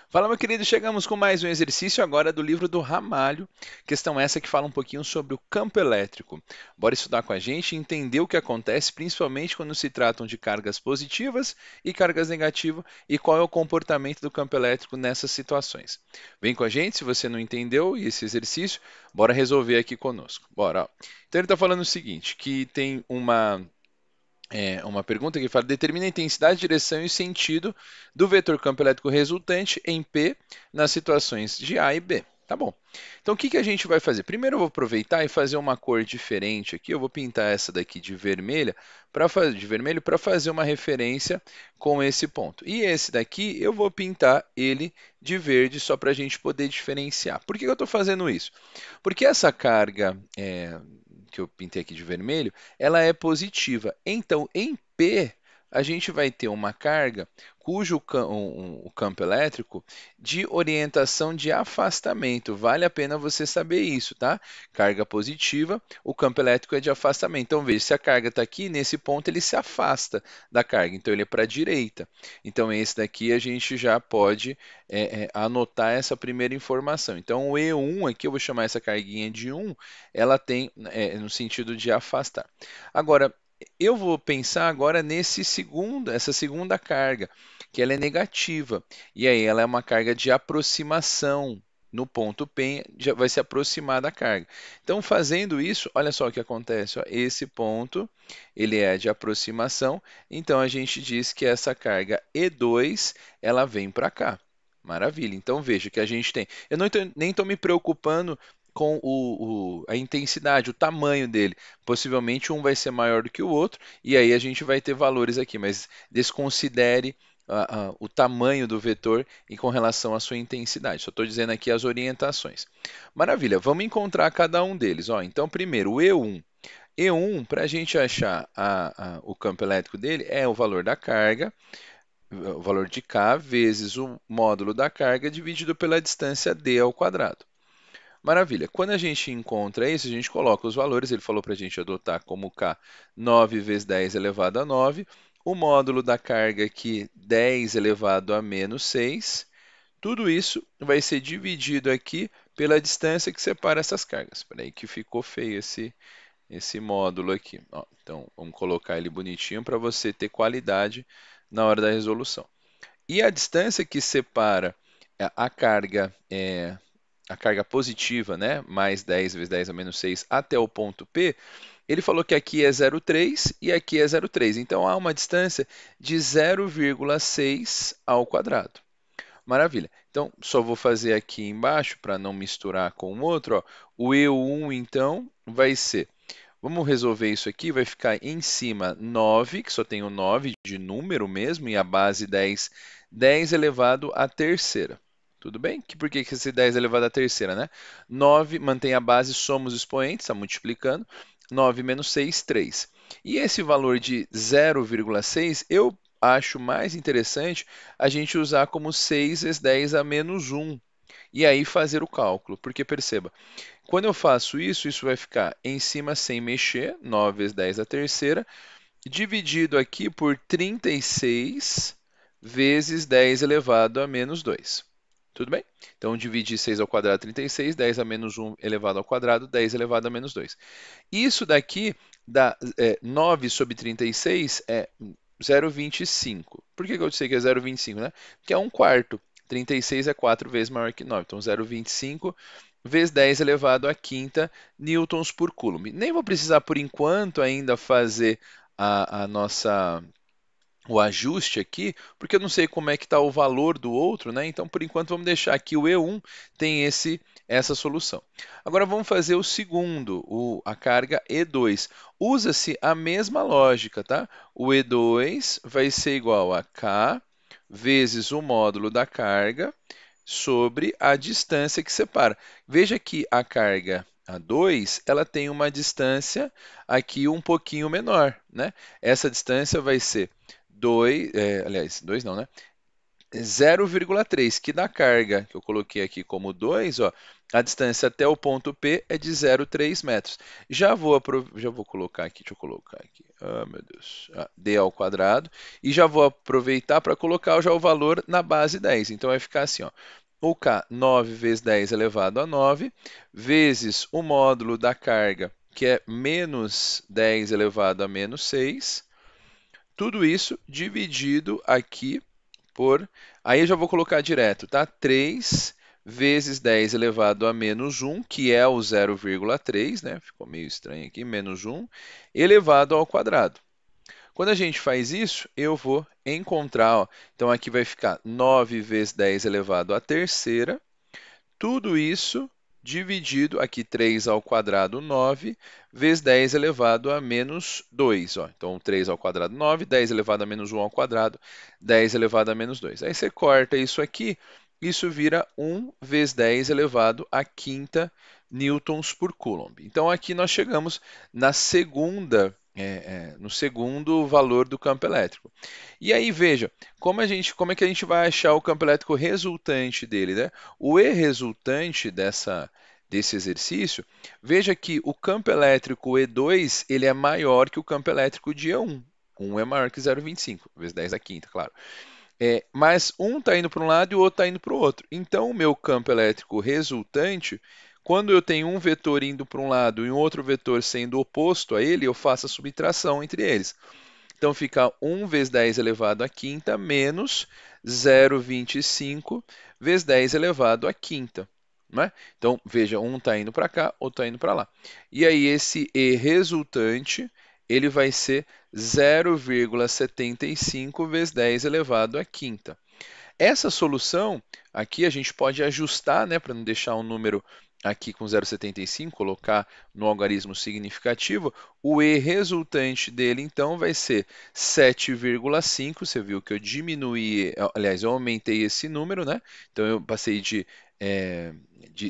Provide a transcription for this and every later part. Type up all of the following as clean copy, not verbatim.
Fala, meu querido, chegamos com mais um exercício agora do livro do Ramalho. Questão essa que fala um pouquinho sobre o campo elétrico. Bora estudar com a gente e entender o que acontece, principalmente quando se tratam de cargas positivas e cargas negativas e qual é o comportamento do campo elétrico nessas situações. Vem com a gente, se você não entendeu esse exercício, bora resolver aqui conosco. Bora, ó. Então ele está falando o seguinte, que tem uma pergunta que fala: determina a intensidade, direção e sentido do vetor campo elétrico resultante em P nas situações de A e B. Tá bom. Então o que que a gente vai fazer? Primeiro eu vou aproveitar e fazer uma cor diferente aqui. Eu vou pintar essa daqui de vermelha de vermelho para fazer uma referência com esse ponto. E esse daqui eu vou pintar ele de verde só para a gente poder diferenciar. Por que que eu estou fazendo isso? Porque essa carga que eu pintei aqui de vermelho, ela é positiva. Então, em P, a gente vai ter uma carga cujo o campo elétrico de orientação de afastamento. Vale a pena você saber isso, tá? Carga positiva, o campo elétrico é de afastamento. Então, veja, se a carga está aqui, nesse ponto ele se afasta da carga, então ele é para a direita. Então, esse daqui a gente já pode anotar essa primeira informação. Então, o E1 aqui, eu vou chamar essa carguinha de 1, ela tem no sentido de afastar. Agora, eu vou pensar agora essa segunda carga, que ela é negativa. E aí ela é uma carga de aproximação. No ponto P já vai se aproximar da carga. Então, fazendo isso, olha só o que acontece. Ó, esse ponto ele é de aproximação. Então, a gente diz que essa carga E2 ela vem para cá. Maravilha. Então, veja que a gente tem. Eu não nem estou me preocupando com a intensidade, o tamanho dele. Possivelmente um vai ser maior do que o outro, e aí a gente vai ter valores aqui, mas desconsidere o tamanho do vetor e com relação à sua intensidade. Só estou dizendo aqui as orientações. Maravilha, vamos encontrar cada um deles. Ó, então, primeiro, o E1. E1, para a gente achar o campo elétrico dele, é o valor da carga, o valor de K vezes o módulo da carga dividido pela distância d ao quadrado. Maravilha. Quando a gente encontra isso, a gente coloca os valores. Ele falou para a gente adotar como K 9 vezes 10 elevado a 9. O módulo da carga aqui, 10 elevado a menos 6. Tudo isso vai ser dividido aqui pela distância que separa essas cargas. Espera aí que ficou feio esse módulo aqui. Ó, então, vamos colocar ele bonitinho para você ter qualidade na hora da resolução. E a distância que separa a carga a carga positiva, né, mais 10 vezes 10 a menos 6 até o ponto P, ele falou que aqui é 0,3 e aqui é 0,3. Então há uma distância de 0,6 ao quadrado. Maravilha. Então só vou fazer aqui embaixo para não misturar com o outro. Ó. O E1 então vai ser. Vamos resolver isso aqui, vai ficar em cima 9, que só tem o 9 de número mesmo, e a base 10, 10 elevado à terceira. Tudo bem? Por que esse 10 elevado à terceira, né? 9 mantém a base, somos expoentes, está multiplicando. 9 menos 6, 3. E esse valor de 0,6 eu acho mais interessante a gente usar como 6 vezes 10 a menos 1. E aí fazer o cálculo, porque perceba, quando eu faço isso, isso vai ficar em cima sem mexer, 9 vezes 10 a terceira, dividido aqui por 36 vezes 10 elevado a menos 2. Tudo bem? Então, dividir 6 ao quadrado, 36, 10 a menos 1 elevado ao quadrado, 10 elevado a menos 2. Isso daqui dá 9 sobre 36 é 0,25. Por que que eu disse que é 0,25, né? Porque é um quarto. 36 é 4 vezes maior que 9. Então, 0,25 vezes 10 elevado à quinta newtons por coulomb. Nem vou precisar, por enquanto, ainda fazer a nossa o ajuste aqui, porque eu não sei como é que está o valor do outro, né? Então, por enquanto, vamos deixar aqui o E1 tem essa solução. Agora vamos fazer o segundo, a carga E2. Usa-se a mesma lógica, tá? O E2 vai ser igual a K vezes o módulo da carga sobre a distância que separa. Veja que a carga a 2, ela tem uma distância aqui um pouquinho menor, né? Essa distância vai ser 2, aliás, 2 não, né? 0,3, que da carga que eu coloquei aqui como 2, ó, a distância até o ponto P é de 0,3 metros. Já vou colocar aqui, deixa eu colocar aqui. Ah, meu Deus. D ao quadrado. E já vou aproveitar para colocar já o valor na base 10. Então vai ficar assim, ó. O K, 9 vezes 10 elevado a 9, vezes o módulo da carga, que é menos 10 elevado a menos 6. Tudo isso dividido aqui por... Aí eu já vou colocar direto, tá? 3 vezes 10 elevado a menos 1, que é o 0,3, né? Ficou meio estranho aqui, menos 1, elevado ao quadrado. Quando a gente faz isso, eu vou encontrar, ó, então aqui vai ficar 9 vezes 10 elevado à terceira, tudo isso dividido, aqui 3 ao quadrado, 9, vezes 10 elevado a menos 2. Ó. Então, 3 ao quadrado, 9, 10 elevado a menos 1 ao quadrado, 10 elevado a menos 2. Aí você corta isso aqui, isso vira 1 vezes 10 elevado a quinta newtons por coulomb. Então, aqui nós chegamos na segunda, no segundo valor do campo elétrico. E aí, veja, como é que a gente vai achar o campo elétrico resultante dele, né? O E resultante desse exercício, veja que o campo elétrico E2 ele é maior que o campo elétrico de E1. 1 é maior que 0,25, vezes 10 à quinta, claro. Mas um está indo para um lado e o outro está indo para o outro. Então, o meu campo elétrico resultante, quando eu tenho um vetor indo para um lado e um outro vetor sendo oposto a ele, eu faço a subtração entre eles. Então fica 1 vezes 10 elevado à quinta menos 0,25 vezes 10 elevado à quinta. Né? Então, veja, um está indo para cá, outro está indo para lá. E aí, esse E resultante, ele vai ser 0,75 vezes 10 elevado à quinta. Essa solução, aqui a gente pode ajustar, né, para não deixar um número aqui com 0,75, colocar no algarismo significativo, o E resultante dele, então, vai ser 7,5, você viu que eu diminuí, aliás, eu aumentei esse número, né? Então, eu passei de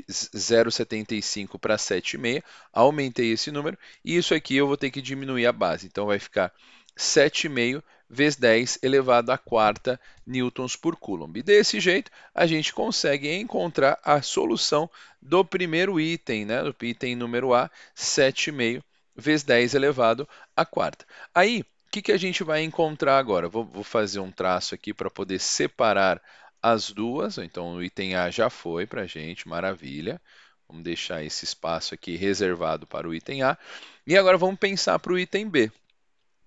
0,75 para 7,5, aumentei esse número, e isso aqui eu vou ter que diminuir a base, então vai ficar 7,5 vezes 10 elevado à quarta newtons por coulomb. E desse jeito, a gente consegue encontrar a solução do primeiro item, né? Do item número A, 7,5 vezes 10 elevado à quarta. Aí, o que a gente vai encontrar agora? Vou fazer um traço aqui para poder separar as duas. Então, o item A já foi para a gente, maravilha. Vamos deixar esse espaço aqui reservado para o item A. E agora vamos pensar para o item B.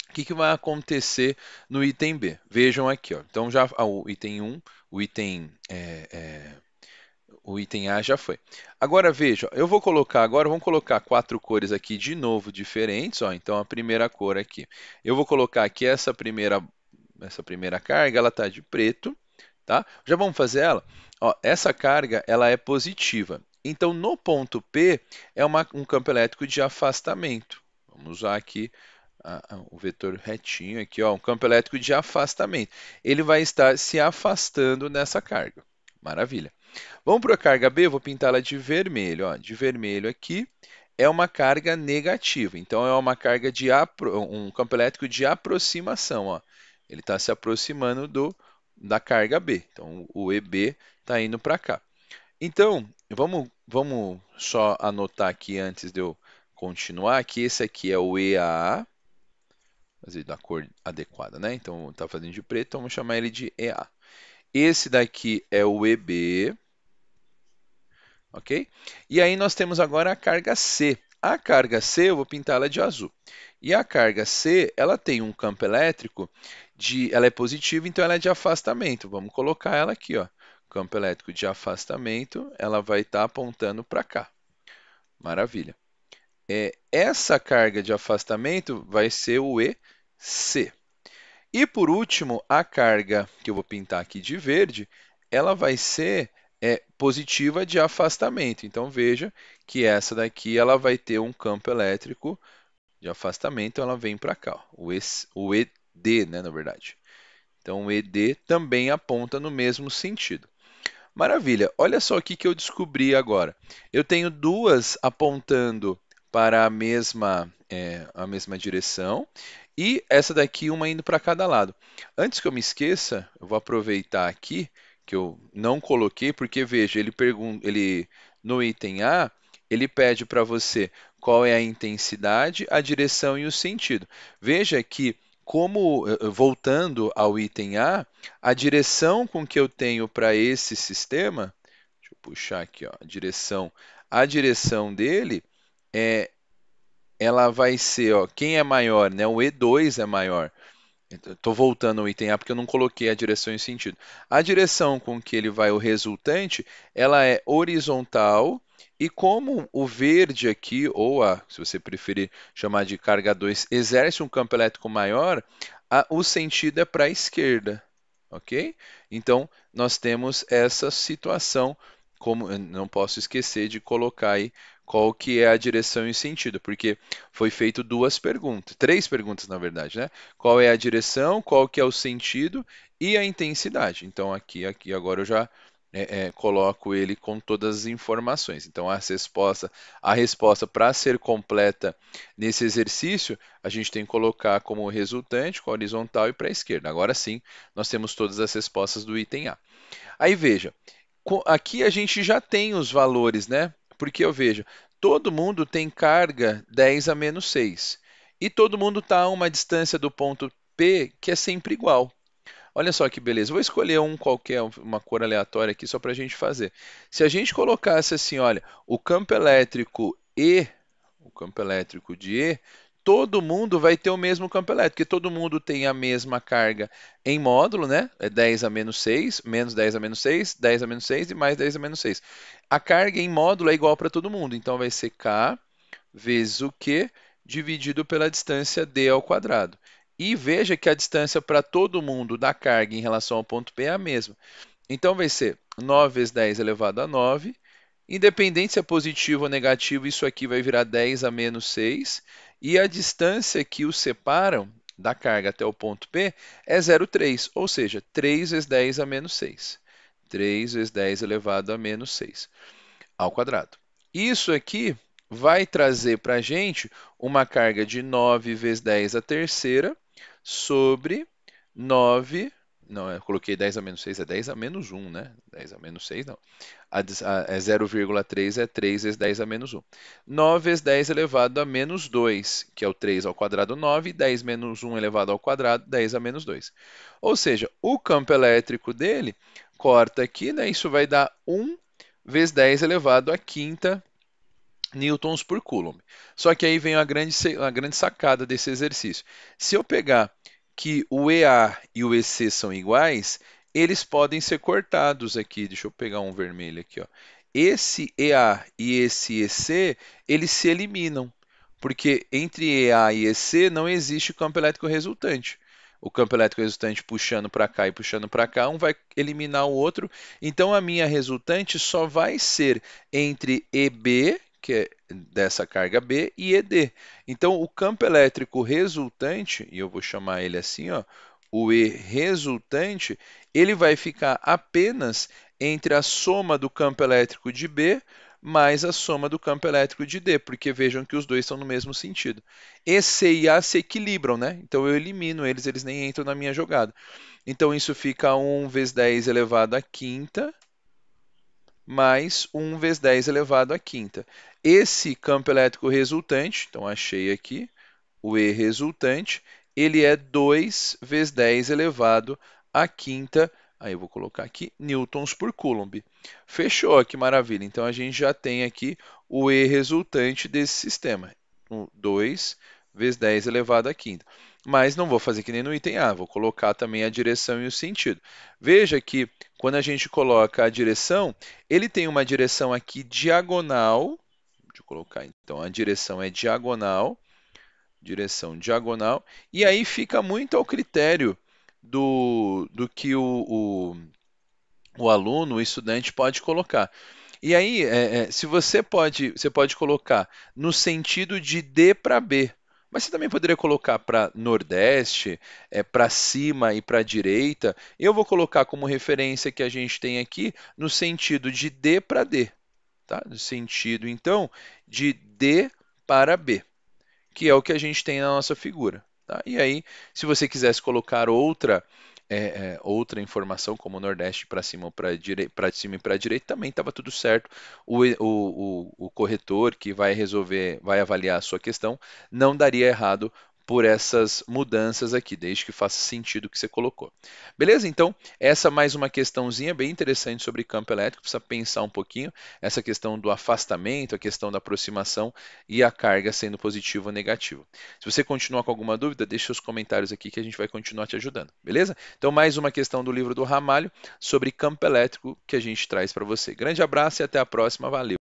O que vai acontecer no item B? Vejam aqui, ó. Então já o item 1, o item A já foi. Agora veja, eu vou colocar agora, vamos colocar 4 cores aqui de novo diferentes, ó. Então a primeira cor aqui, eu vou colocar aqui essa primeira carga, ela está de preto, tá? Já vamos fazer ela? Ó, essa carga ela é positiva. Então no ponto P é um campo elétrico de afastamento. Vamos usar aqui o vetor retinho aqui, ó, um campo elétrico de afastamento. Ele vai estar se afastando nessa carga. Maravilha. Vamos para a carga B, vou pintá-la de vermelho. Ó. De vermelho aqui é uma carga negativa. Então é uma carga de um campo elétrico de aproximação. Ó. Ele está se aproximando da carga B. Então o EB está indo para cá. Então, vamos só anotar aqui antes de eu continuar, que esse aqui é o EA, fazer da cor adequada, né? Então está fazendo de preto, então vamos chamar ele de EA. Esse daqui é o EB, ok? E aí nós temos agora a carga C. A carga C eu vou pintá-la de azul. E a carga C, ela tem um campo elétrico ela é positiva, então ela é de afastamento. Vamos colocar ela aqui, ó. Campo elétrico de afastamento, ela vai estar apontando para cá. Maravilha. Essa carga de afastamento vai ser o EC. E por último, a carga que eu vou pintar aqui de verde, ela vai ser positiva de afastamento. Então veja que essa daqui ela vai ter um campo elétrico de afastamento, ela vem para cá, ó, o ED, né, na verdade. Então o ED também aponta no mesmo sentido. Maravilha, olha só o que eu descobri agora. Eu tenho duas apontando para a mesma direção e essa daqui uma indo para cada lado. Antes que eu me esqueça, eu vou aproveitar aqui que eu não coloquei, porque veja, ele pergunta, ele no item A, ele pede para você qual é a intensidade, a direção e o sentido. Veja que como voltando ao item A, a direção com que eu tenho para esse sistema, deixa eu puxar aqui, ó, a direção dele é ela vai ser, ó, quem é maior, né? O E2 é maior. Estou voltando ao item A porque eu não coloquei a direção e sentido. A direção com que ele vai, o resultante, ela é horizontal e como o verde aqui, ou a, se você preferir chamar de carga 2, exerce um campo elétrico maior, o sentido é para a esquerda, ok? Então, nós temos essa situação, como eu não posso esquecer de colocar aí qual que é a direção e o sentido, porque foi feito duas perguntas, três perguntas na verdade, né? Qual é a direção, qual que é o sentido e a intensidade. Então aqui agora eu já coloco ele com todas as informações. Então a resposta para ser completa nesse exercício, a gente tem que colocar como resultante, com a horizontal e para a esquerda. Agora sim, nós temos todas as respostas do item A. Aí veja, aqui a gente já tem os valores, né? Porque eu vejo, todo mundo tem carga 10 a menos 6. E todo mundo está a uma distância do ponto P que é sempre igual. Olha só que beleza. Vou escolher um qualquer, uma cor aleatória aqui só para a gente fazer. Se a gente colocasse assim, olha, o campo elétrico de E, todo mundo vai ter o mesmo campo elétrico, porque todo mundo tem a mesma carga em módulo, né? É 10 a menos 6, menos 10 a menos 6, 10 a menos 6 e mais 10 a menos 6. A carga em módulo é igual para todo mundo, então vai ser K vezes o Q dividido pela distância d ao quadrado. E veja que a distância para todo mundo da carga em relação ao ponto P é a mesma. Então vai ser 9 vezes 10 elevado a 9. Independente se é positivo ou negativo, isso aqui vai virar 10 a menos 6. E a distância que os separam da carga até o ponto P é 0,3, ou seja, 3 vezes 10 a menos 6. 3 vezes 10 elevado a menos 6 ao quadrado. Isso aqui vai trazer para a gente uma carga de 9 vezes 10 a terceira sobre 9. Não, eu coloquei 10 a menos 6, é 10 a menos 1, né? 10 a menos 6, não. É 0,3 é 3 vezes 10 a menos 1. 9 vezes 10 elevado a menos 2, que é o 3 ao quadrado 9, 10 menos 1 elevado ao quadrado, 10 a menos 2. Ou seja, o campo elétrico dele corta aqui, né? Isso vai dar 1 vezes 10 elevado a quinta newtons por coulomb. Só que aí vem a grande sacada desse exercício. Se eu pegar que o EA e o EC são iguais, eles podem ser cortados aqui. Deixa eu pegar um vermelho aqui, ó. Esse EA e esse EC, eles se eliminam, porque entre EA e EC não existe campo elétrico resultante. O campo elétrico resultante puxando para cá e puxando para cá, um vai eliminar o outro. Então a minha resultante só vai ser entre EB, que é dessa carga B, e ED. Então o campo elétrico resultante, e eu vou chamar ele assim, ó, o E resultante, ele vai ficar apenas entre a soma do campo elétrico de B mais a soma do campo elétrico de D, porque vejam que os dois estão no mesmo sentido. E C e A se equilibram, né? Então eu elimino eles, eles nem entram na minha jogada. Então isso fica 1 vezes 10 elevado à quinta mais 1 vezes 10 elevado à quinta. Esse campo elétrico resultante, então achei aqui, o E resultante, ele é 2 vezes 10 elevado à quinta, aí eu vou colocar aqui, newtons por coulomb. Fechou, que maravilha. Então a gente já tem aqui o E resultante desse sistema. 2 vezes 10 elevado à quinta. Mas não vou fazer que nem no item A, vou colocar também a direção e o sentido. Veja que quando a gente coloca a direção, ele tem uma direção aqui diagonal. Deixa eu colocar então, a direção é direção diagonal, e aí fica muito ao critério do que o aluno, o estudante pode colocar. E aí, se você pode colocar no sentido de D para B, mas você também poderia colocar para Nordeste, para cima e para direita. Eu vou colocar como referência que a gente tem aqui no sentido de D para D, tá? No sentido, então, de D para B, que é o que a gente tem na nossa figura. Tá? E aí, se você quisesse colocar outra informação, como Nordeste para cima ou para cima e para a direita, também estava tudo certo. O corretor que vai resolver, vai avaliar a sua questão, não daria errado por essas mudanças aqui, desde que faça sentido o que você colocou. Beleza? Então, essa mais uma questãozinha bem interessante sobre campo elétrico, precisa pensar um pouquinho, essa questão do afastamento, a questão da aproximação e a carga sendo positivo ou negativo. Se você continuar com alguma dúvida, deixe seus comentários aqui que a gente vai continuar te ajudando, beleza? Então, mais uma questão do livro do Ramalho sobre campo elétrico que a gente traz para você. Grande abraço e até a próxima, valeu!